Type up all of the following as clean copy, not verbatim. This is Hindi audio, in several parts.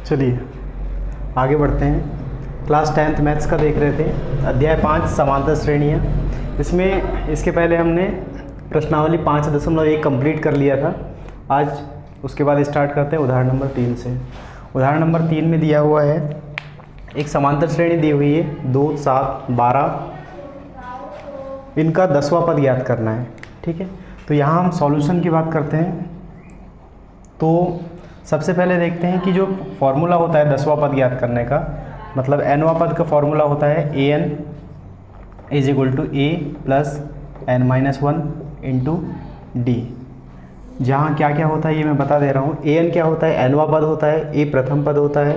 चलिए आगे बढ़ते हैं। क्लास 10th मैथ्स का देख रहे थे, अध्याय 5 समांतर श्रेणियाँ। इसमें इसके पहले हमने प्रश्नावली 5.1 कंप्लीट कर लिया था। आज उसके बाद स्टार्ट करते हैं उदाहरण नंबर 3 से। उदाहरण नंबर 3 में दिया हुआ है, एक समांतर श्रेणी दी हुई है 2, 7, 12, इनका 10वां पद ज्ञात करना है। ठीक है, तो यहाँ हम सॉल्यूशन की बात करते हैं। तो सबसे पहले देखते हैं कि जो फॉर्मूला होता है 10वां पद ज्ञात करने का, मतलब nवां पद का फॉर्मूला होता है an is equal to a plus n-1 into D. जहाँ क्या क्या होता है ये मैं बता दे रहा हूँ। an क्या होता है, nवां पद होता है, a प्रथम पद होता है,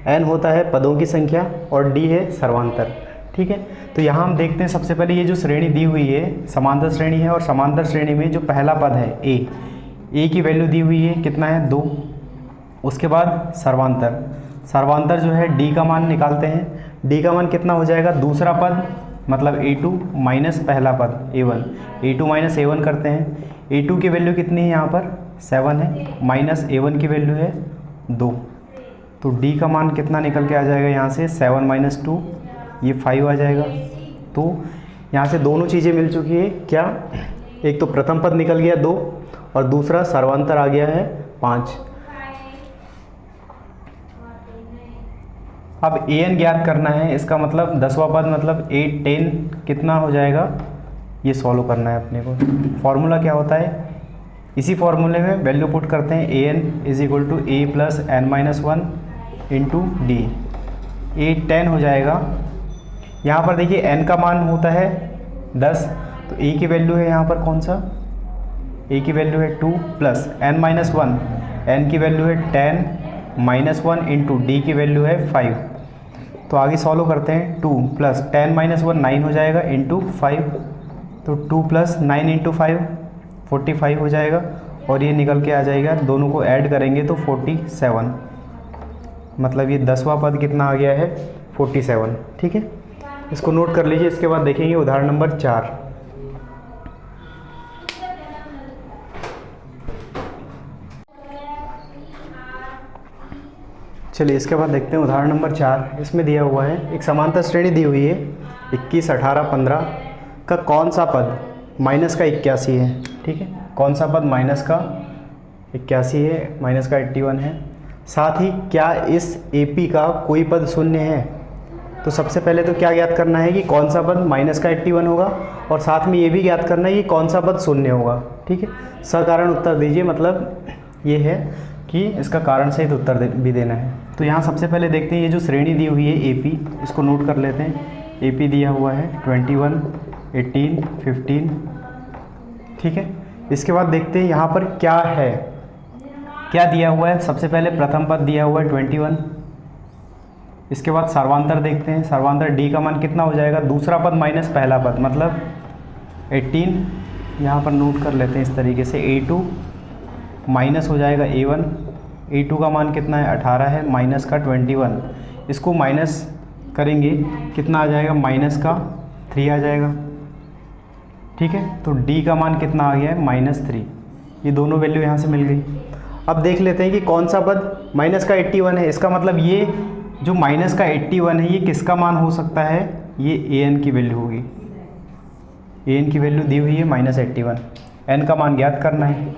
n होता है पदों की संख्या और d है सर्वांतर। ठीक है, तो यहाँ हम देखते हैं सबसे पहले ये जो श्रेणी दी हुई है समांतर श्रेणी है, और समांतर श्रेणी में जो पहला पद है a की वैल्यू दी हुई है कितना है 2। उसके बाद सर्वांतर जो है d का मान निकालते हैं। d का मान कितना हो जाएगा, दूसरा पद मतलब a2 माइनस पहला पद a1, a2 माइनस a1 करते हैं। a2 की वैल्यू कितनी है यहाँ पर 7 है, माइनस a1 की वैल्यू है 2, तो d का मान कितना निकल के आ जाएगा यहाँ से 7 माइनस 2, ये 5 आ जाएगा। तो यहाँ से दोनों चीज़ें मिल चुकी है। क्या, एक तो प्रथम पद निकल गया 2 और दूसरा सर्वांतर आ गया है 5। अब an ज्ञात करना है, इसका मतलब 10वां पद मतलब 8, 10 कितना हो जाएगा, ये सॉल्व करना है अपने को। फॉर्मूला क्या होता है, इसी फॉर्मूले में वैल्यू पुट करते हैं an is equal to a plus n-1 into D. 8, 10 हो जाएगा। यहाँ पर देखिए n का मान होता है 10, तो a की वैल्यू है यहाँ पर कौन सा, a की वैल्यू है 2 प्लस n-1, n की वैल्यू है 10 -1 इंटू डी की वैल्यू है 5। तो आगे सॉल्व करते हैं। 2 प्लस 10 -1 9 हो जाएगा इंटू 5, तो 2 प्लस 9 इंटू 5 45 हो जाएगा, और ये निकल के आ जाएगा, दोनों को ऐड करेंगे तो 47, मतलब ये 10वां पद कितना आ गया है 47। ठीक है, इसको नोट कर लीजिए। इसके बाद देखेंगे उदाहरण नंबर 4। चलिए इसके बाद देखते हैं उदाहरण नंबर 4। इसमें दिया हुआ है, एक समांतर श्रेणी दी हुई है 21, 18, 15 का कौन सा पद माइनस का 81 है। ठीक है, कौन सा पद माइनस का 81 है, माइनस का 81 है। साथ ही क्या इस AP का कोई पद शून्य है। तो सबसे पहले तो क्या ज्ञात करना है कि कौन सा पद माइनस का 81 होगा, और साथ में ये भी ज्ञात करना है कि कौन सा पद शून्य होगा। ठीक है, सकारण उत्तर दीजिए, मतलब ये है कि इसका कारण सहित उत्तर भी देना है। तो यहाँ सबसे पहले देखते हैं ये जो श्रेणी दी हुई है AP, इसको नोट कर लेते हैं। AP दिया हुआ है 21, 18, 15। ठीक है, इसके बाद देखते हैं यहाँ पर क्या है, क्या दिया हुआ है। सबसे पहले प्रथम पद दिया हुआ है 21। इसके बाद सर्वांतर देखते हैं। सर्वांतर D का मान कितना हो जाएगा, दूसरा पद माइनस पहला पद मतलब 18। यहाँ पर नोट कर लेते हैं इस तरीके से। A2 माइनस हो जाएगा A1, A2 का मान कितना है 18 है, माइनस का 21, इसको माइनस करेंगे कितना आ जाएगा, माइनस का 3 आ जाएगा। ठीक है, तो D का मान कितना आ गया है -3। ये दोनों वैल्यू यहाँ से मिल गई। अब देख लेते हैं कि कौन सा पद माइनस का 81 है। इसका मतलब ये जो माइनस का 81 है ये किसका मान हो सकता है, ये an की वैल्यू होगी। an की वैल्यू दी हुई है -81, n का मान ज्ञात करना है।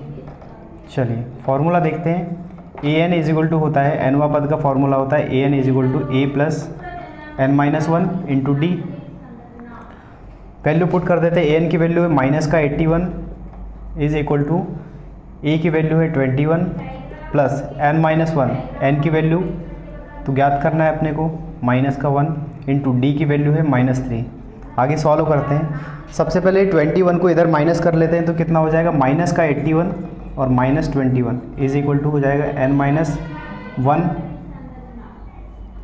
चलिए फॉर्मूला देखते हैं। an इज इक्वल टू होता है, nवां पद का फॉर्मूला होता है an is equal to a plus n-1 into D. Value put कर देते हैं। an की वैल्यू है माइनस का 81 इज इक्वल टू a की वैल्यू है 21 प्लस n-1, n की वैल्यू तो ज्ञात करना है अपने को माइनस का 1 इंटू डी की वैल्यू है -3। आगे सॉल्व करते हैं। सबसे पहले 21 को इधर माइनस कर लेते हैं, तो कितना हो जाएगा, माइनस का 81 और -21 इज इक्वल टू हो जाएगा n-1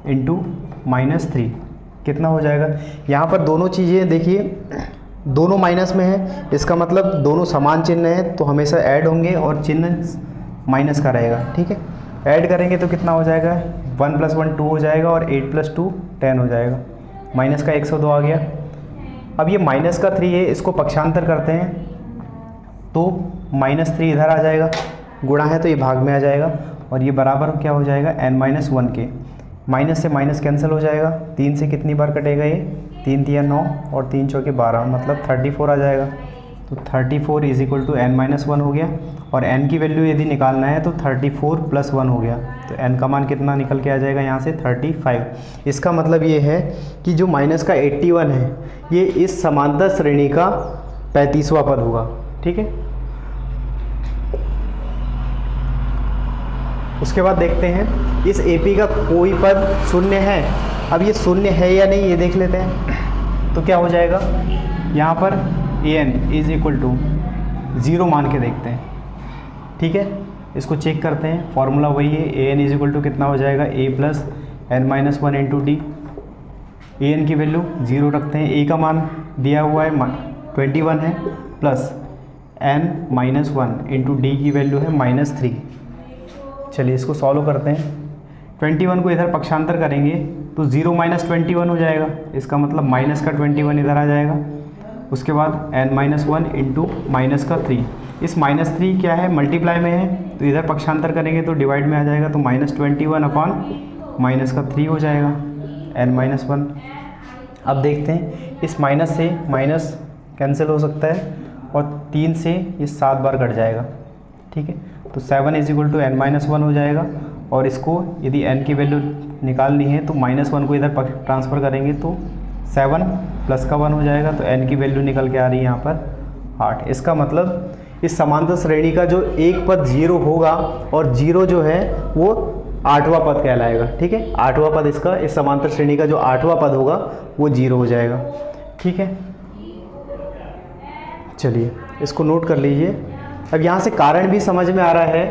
इंटू -3, कितना हो जाएगा। यहाँ पर दोनों चीज़ें देखिए, दोनों माइनस में है, इसका मतलब दोनों समान चिन्ह है, तो हमेशा ऐड होंगे और चिन्ह माइनस का रहेगा। ठीक है, ऐड करेंगे तो कितना हो जाएगा, 1 + 1 2 हो जाएगा, और 8 + 2 10 हो जाएगा। माइनस का 102 आ गया। अब ये माइनस का 3 है, इसको पक्षांतर करते हैं तो -3 इधर आ जाएगा, गुणा है तो ये भाग में आ जाएगा, और ये बराबर क्या हो जाएगा n-1 के। माइनस से माइनस कैंसिल हो जाएगा, 3 से कितनी बार कटेगा ये, 3 तिया 9 और 3 चौके 12, मतलब 34 आ जाएगा। तो 34 इज इक्वल टू n-1 हो गया। और n की वैल्यू यदि निकालना है तो 34 + 1 हो गया, तो n का मान कितना निकल के आ जाएगा यहाँ से 35। इसका मतलब ये है कि जो माइनस का 81 है ये इस समांतर श्रेणी का 35वां पद होगा। ठीक है, उसके बाद देखते हैं इस AP का कोई पद शून्य है। अब ये शून्य है या नहीं ये देख लेते हैं। तो क्या हो जाएगा, यहाँ पर an इज इक्वल टू 0 मान के देखते हैं। ठीक है, इसको चेक करते हैं, फॉर्मूला वही है, an इज इक्वल टू कितना हो जाएगा, a + n-1 × d। an की वैल्यू 0 रखते हैं, a का मान दिया हुआ है 21 है, प्लस n-1 × d की वैल्यू है -3। चलिए इसको सॉल्व करते हैं। 21 को इधर पक्षांतर करेंगे तो 0 - 21 हो जाएगा, इसका मतलब माइनस का 21 इधर आ जाएगा। उसके बाद n-1 × -3, इस -3 क्या है, मल्टीप्लाई में है, तो इधर पक्षांतर करेंगे तो डिवाइड में आ जाएगा, तो -21/- -3 हो जाएगा n-1। अब देखते हैं इस माइनस से माइनस कैंसिल हो सकता है और 3 से ये 7 बार कट जाएगा। ठीक है, तो 7 इज इक्वल टू n-1 हो जाएगा। और इसको यदि n की वैल्यू निकालनी है तो -1 को इधर ट्रांसफ़र करेंगे तो 7 + का 1 हो जाएगा, तो n की वैल्यू निकल के आ रही है यहाँ पर 8। इसका मतलब इस समांतर श्रेणी का जो एक पद 0 होगा और 0 जो है वो 8वां पद कहलाएगा। ठीक है, 8वां पद इसका, इस समांतर श्रेणी का जो 8वां पद होगा वो 0 हो जाएगा। ठीक है, चलिए इसको नोट कर लीजिए। अब यहाँ से कारण भी समझ में आ रहा है,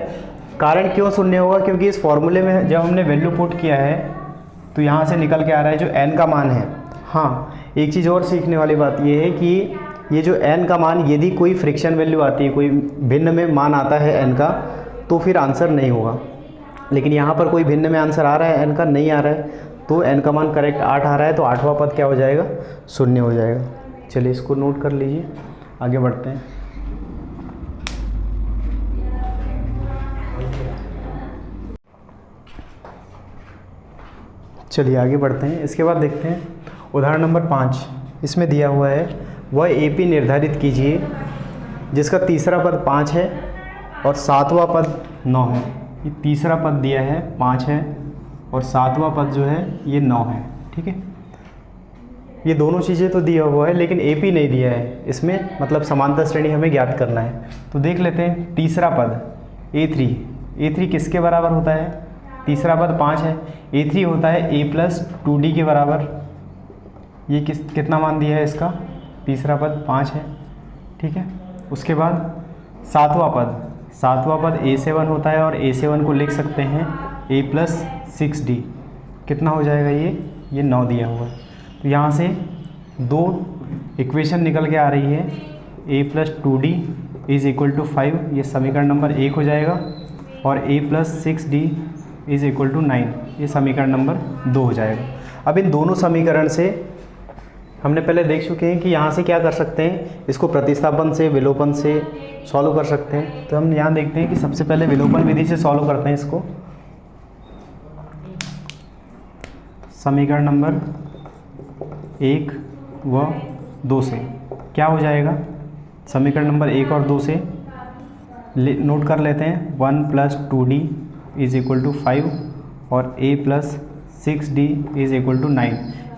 कारण क्यों शून्य होगा, क्योंकि इस फॉर्मूले में जब हमने वैल्यू पुट किया है तो यहाँ से निकल के आ रहा है जो n का मान है। हाँ, एक चीज़ और सीखने वाली बात ये है कि ये जो n का मान यदि कोई फ्रिक्शन वैल्यू आती है, कोई भिन्न में मान आता है n का, तो फिर आंसर नहीं होगा। लेकिन यहाँ पर कोई भिन्न में आंसर आ रहा है, n का नहीं आ रहा है, तो n का मान करेक्ट 8 आ रहा है, तो 8वां पद क्या हो जाएगा, शून्य हो जाएगा। चलिए इसको नोट कर लीजिए, आगे बढ़ते हैं। चलिए आगे बढ़ते हैं। इसके बाद देखते हैं उदाहरण नंबर 5। इसमें दिया हुआ है वह AP निर्धारित कीजिए जिसका तीसरा पद 5 है और 7वां पद 9 है। ये तीसरा पद दिया है 5 है और 7वां पद जो है ये 9 है। ठीक है, ये दोनों चीज़ें तो दिया हुआ है लेकिन AP नहीं दिया है इसमें, मतलब समांतर श्रेणी हमें ज्ञात करना है। तो देख लेते हैं तीसरा पद A3 किसके बराबर होता है, तीसरा पद 5 है, A3 होता है a + 2d के बराबर। ये कितना मान दिया है इसका, तीसरा पद 5 है। ठीक है, उसके बाद सातवां पद A7 होता है और A7 को लिख सकते हैं a + 6d। कितना हो जाएगा ये 9 दिया हुआ है। तो यहाँ से दो इक्वेशन निकल के आ रही है, a + 2d = 5, ये समीकरण नंबर 1 हो जाएगा, और a + 6d = 9, ये समीकरण नंबर 2 हो जाएगा। अब इन दोनों समीकरण से हमने पहले देख चुके हैं कि यहाँ से क्या कर सकते हैं, इसको प्रतिस्थापन से, विलोपन से सॉल्व कर सकते हैं। तो हम यहाँ देखते हैं कि सबसे पहले विलोपन विधि से सॉल्व करते हैं इसको। समीकरण नंबर 1 व 2 से क्या हो जाएगा, समीकरण नंबर 1 और 2 से नोट कर लेते हैं। 1 + 2d = 5 और a + 6d = 9।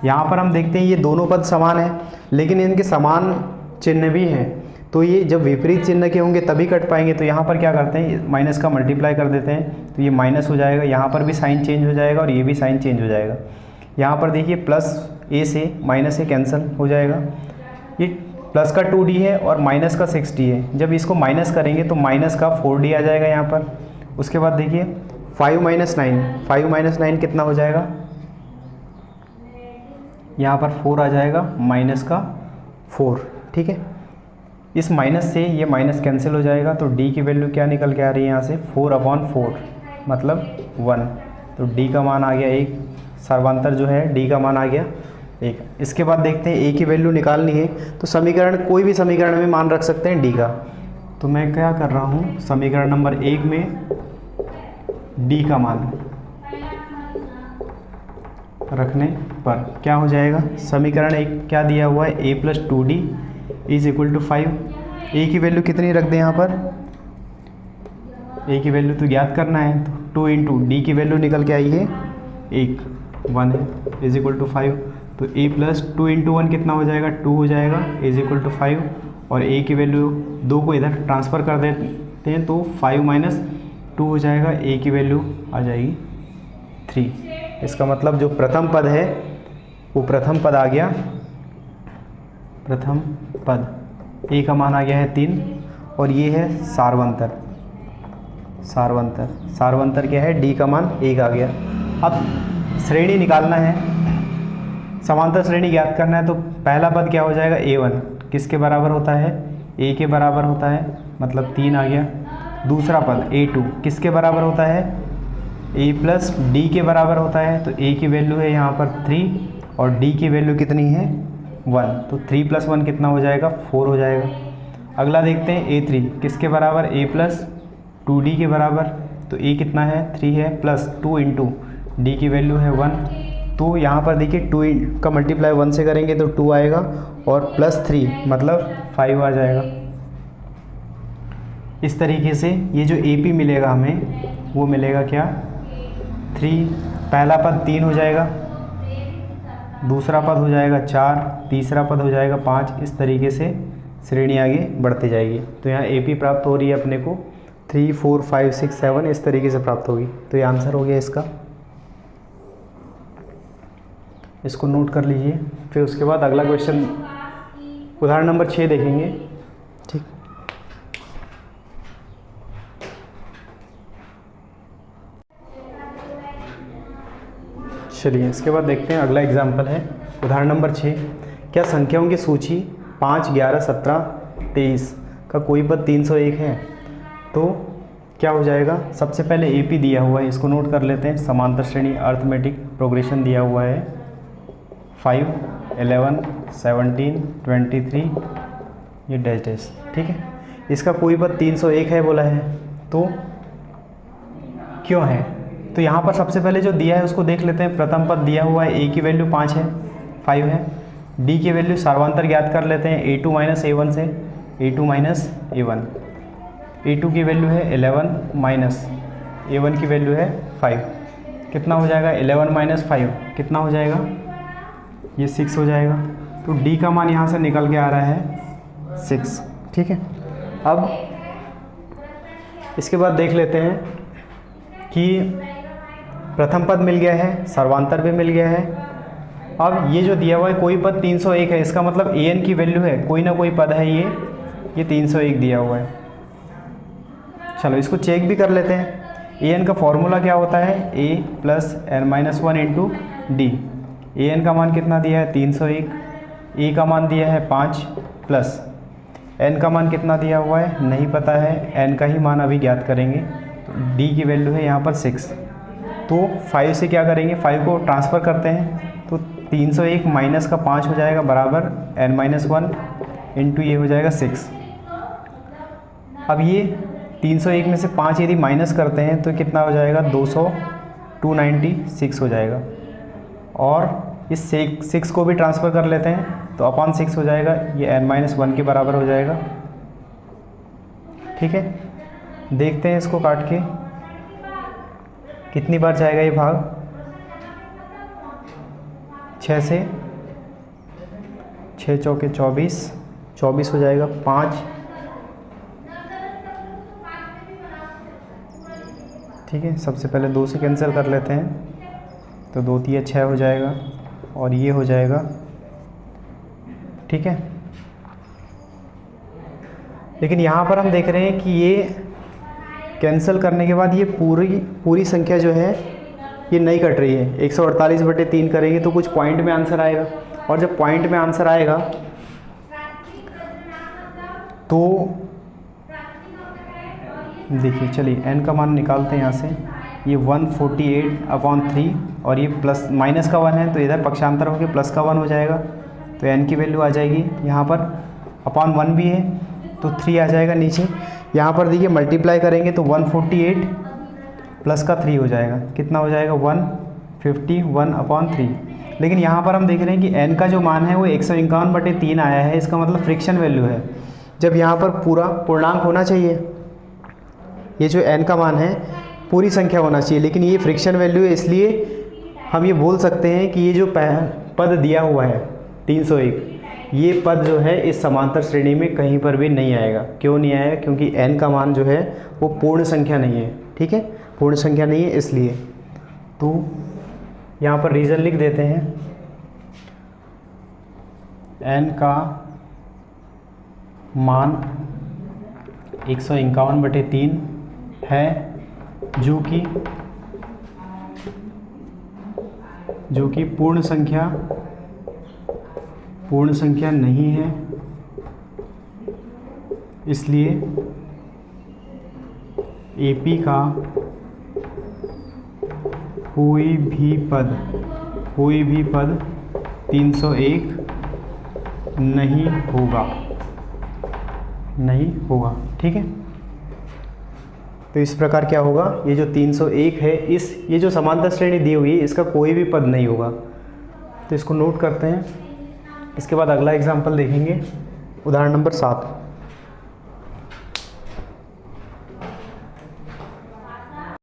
यहाँ पर हम देखते हैं ये दोनों पद समान हैं लेकिन इनके समान चिन्ह भी हैं, तो ये जब विपरीत चिन्ह के होंगे तभी कट पाएंगे। तो यहाँ पर क्या करते हैं, माइनस का मल्टीप्लाई कर देते हैं, तो ये माइनस हो जाएगा, यहाँ पर भी साइन चेंज हो जाएगा और ये भी साइन चेंज हो जाएगा। यहाँ पर देखिए +a से -a कैंसिल हो जाएगा, ये प्लस का 2d है और माइनस का 6d है। जब इसको माइनस करेंगे तो माइनस का 4d आ जाएगा यहाँ पर। उसके बाद देखिए 5 - 9 कितना हो जाएगा, यहाँ पर 4 आ जाएगा, माइनस का 4। ठीक है, इस माइनस से ये माइनस कैंसिल हो जाएगा, तो d की वैल्यू क्या निकल के आ रही है यहाँ से, 4/4 मतलब 1। तो d का मान आ गया 1, सर्वांतर जो है d का मान आ गया 1। इसके बाद देखते हैं a की वैल्यू निकालनी है, तो समीकरण कोई भी समीकरण में मान रख सकते हैं d का। तो मैं क्या कर रहा हूँ, समीकरण नंबर 1 में डी का मान रखने पर क्या हो जाएगा, समीकरण एक क्या दिया हुआ है, a plus 2d is equal to 5। a की वैल्यू कितनी रख दें यहाँ पर, a की वैल्यू तो ज्ञात करना है, तो 2 इंटू डी की वैल्यू निकल के आई है 1 है इज इक्वल टू 5। तो a प्लस 2 इंटू 1 कितना हो जाएगा, 2 हो जाएगा इज इक्वल टू 5। और a की वैल्यू 2 को इधर ट्रांसफ़र कर देते हैं तो 5 माइनस 2 हो जाएगा, a की वैल्यू आ जाएगी 3। इसका मतलब जो प्रथम पद है वो प्रथम पद आ गया, प्रथम पद a का मान आ गया है 3 और ये है सार्वंतर, सार्वंतर क्या है, d का मान 1 आ गया। अब श्रेणी निकालना है, समांतर श्रेणी ज्ञात करना है, तो पहला पद क्या हो जाएगा, a1 किसके बराबर होता है, a के बराबर होता है, मतलब 3 आ गया। दूसरा पद a2 किसके बराबर होता है, a प्लस डी के बराबर होता है, तो a की वैल्यू है यहाँ पर 3 और d की वैल्यू कितनी है 1, तो 3 प्लस 1 कितना हो जाएगा, 4 हो जाएगा। अगला देखते हैं a3 किसके बराबर, a प्लस 2d के बराबर, तो a कितना है 3 है, प्लस 2 इंटू डी की वैल्यू है 1, तो यहाँ पर देखिए 2 का मल्टीप्लाई 1 से करेंगे तो 2 आएगा और प्लस 3 मतलब 5 आ जाएगा। इस तरीके से ये जो AP मिलेगा हमें वो मिलेगा क्या, 3, पहला पद 3 हो जाएगा, दूसरा पद हो जाएगा 4, तीसरा पद हो जाएगा 5। इस तरीके से श्रेणी आगे बढ़ती जाएगी। तो यहाँ AP प्राप्त हो रही है अपने को 3, 4, 5, 6, 7 इस तरीके से प्राप्त होगी। तो ये आंसर हो गया इसका, इसको नोट कर लीजिए। फिर उसके बाद अगला क्वेश्चन उदाहरण नंबर 6 देखेंगे, ठीक। चलिए इसके बाद देखते हैं अगला एग्जाम्पल है उदाहरण नंबर 6। क्या संख्याओं की सूची 5, 11, 17, 23 का कोई पद 301 है, तो क्या हो जाएगा। सबसे पहले AP दिया हुआ है, इसको नोट कर लेते हैं। समांतर श्रेणी अर्थमेटिक प्रोग्रेशन दिया हुआ है 5, 11, 17, 23 ये डैश डैश, ठीक है। इसका कोई पद 301 है बोला है, तो क्यों है, तो यहाँ पर सबसे पहले जो दिया है उसको देख लेते हैं। प्रथम पद दिया हुआ है, a की वैल्यू 5 है, 5 है, d की वैल्यू सार्वंतर ज्ञात कर लेते हैं a2 माइनस a1 से, a2 माइनस a1, a2 की वैल्यू है 11 माइनस a1 की वैल्यू है 5, कितना हो जाएगा 11 माइनस 5 कितना हो जाएगा, ये 6 हो जाएगा। तो d का मान यहाँ से निकल के आ रहा है 6, ठीक है। अब इसके बाद देख लेते हैं कि प्रथम पद मिल गया है, सर्वांतर भी मिल गया है। अब ये जो दिया हुआ है कोई पद 301 है, इसका मतलब an की वैल्यू है, कोई ना कोई पद है ये 301 दिया हुआ है। चलो इसको चेक भी कर लेते हैं। an का फॉर्मूला क्या होता है, a plus n minus 1 into D. an का मान कितना दिया है 301, a का मान दिया है 5 प्लस n का मान कितना दिया हुआ है नहीं पता है, n का ही मान अभी ज्ञात करेंगे। तो d की वैल्यू है यहाँ पर 6, तो 5 से क्या करेंगे, 5 को ट्रांसफ़र करते हैं, तो 301 माइनस का 5 हो जाएगा बराबर n माइनस 1 इंटू ये हो जाएगा 6। अब ये 301 में से 5 यदि माइनस करते हैं तो कितना हो जाएगा 296 हो जाएगा। और इस 6 को भी ट्रांसफ़र कर लेते हैं तो अपॉन 6 हो जाएगा, ये n माइनस 1 के बराबर हो जाएगा, ठीक है। देखते हैं इसको काट के कितनी बार जाएगा ये भाग, 6 से 6 चौके 24 हो जाएगा, 5, ठीक है। सबसे पहले 2 से कैंसिल कर लेते हैं, तो 2 3 6 हो जाएगा और ये हो जाएगा, ठीक है। लेकिन यहाँ पर हम देख रहे हैं कि ये कैंसिल करने के बाद ये पूरी संख्या जो है ये नहीं कट रही है। 148/3 करेंगे तो कुछ पॉइंट में आंसर आएगा, और जब पॉइंट में आंसर आएगा तो देखिए, चलिए n का मान निकालते हैं यहाँ से। ये 148/3 और ये प्लस माइनस का 1 है, तो इधर पक्षांतर होकर प्लस का 1 हो जाएगा, तो n की वैल्यू आ जाएगी यहाँ पर अपॉन 1 भी है तो 3 आ जाएगा नीचे। यहाँ पर देखिए मल्टीप्लाई करेंगे तो 148 प्लस का 3 हो जाएगा, कितना हो जाएगा 151/3। लेकिन यहाँ पर हम देख रहे हैं कि n का जो मान है वो 151/3 आया है, इसका मतलब फ्रिक्शन वैल्यू है। जब यहाँ पर पूरा पूर्णांक होना चाहिए, ये जो n का मान है पूरी संख्या होना चाहिए, लेकिन ये फ्रिक्शन वैल्यू है, इसलिए हम ये बोल सकते हैं कि ये जो पद दिया हुआ है 301, ये पद जो है इस समांतर श्रेणी में कहीं पर भी नहीं आएगा। क्यों नहीं आएगा? क्योंकि n का मान जो है वो पूर्ण संख्या नहीं है। ठीक है, पूर्ण संख्या नहीं है इसलिए। तो यहाँ पर रीज़न लिख देते हैं, n का मान 151/3 है, जो कि पूर्ण संख्या नहीं है, इसलिए AP का कोई भी पद 301 नहीं होगा। ठीक है, तो इस प्रकार क्या होगा, ये जो 301 है, ये जो समांतर श्रेणी दी हुई है इसका कोई भी पद नहीं होगा। तो इसको नोट करते हैं। इसके बाद अगला एग्जाम्पल देखेंगे, उदाहरण नंबर 7।